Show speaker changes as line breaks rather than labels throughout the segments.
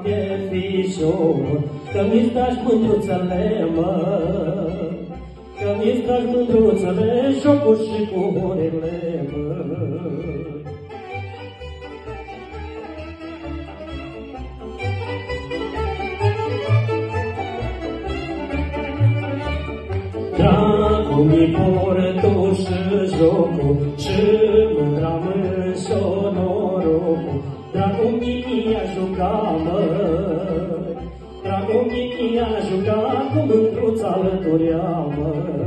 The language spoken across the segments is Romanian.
de fișor, că mi-ți tragi mândruțele, mă, că mi-ți tragi mândruțele, jocuri și cu orele, mă. Dragul mi portul și jocul, și mândra și norocul. Dragul mi-a jucat, măi, dragul mi-a jucat, cu mândruța alăturea, măi.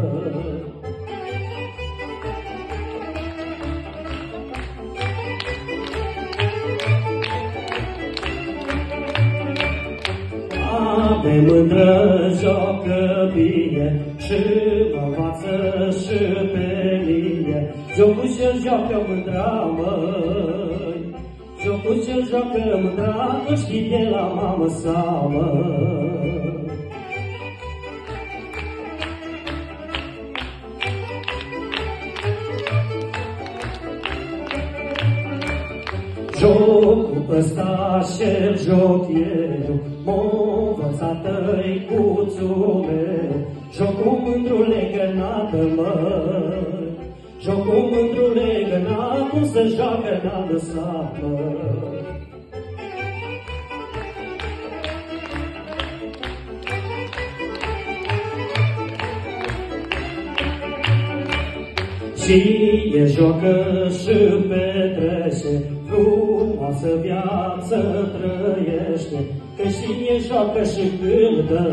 Ave mândră joacă bine, și mă învață și pe mine. Jocul ce-l joacă mândra, măi, jocul ce-l joacă mândra, îl știi de la mamă sa, măi. Jocul ăsta ce-l joc eu, m-a învățat tăicuțul meu. Jocul mândru legănată, măi, jocul mândru legănat, cum se joacă n-a lăsat, măi. Cine joacă și petrece, frumoasă viață trăiește. Că cine joacă și cântă,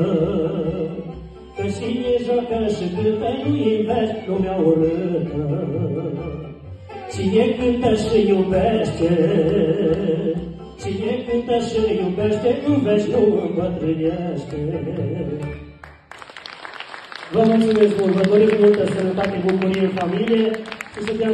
că cine joacă și cântă, nu iubește lumea urâtă. Cine cântă și iubește, cine cântă și iubește, în veci nu îmbătrânește. Vă mulțumesc mult, vă dorim multă sănătate, bucurie în familie și să fie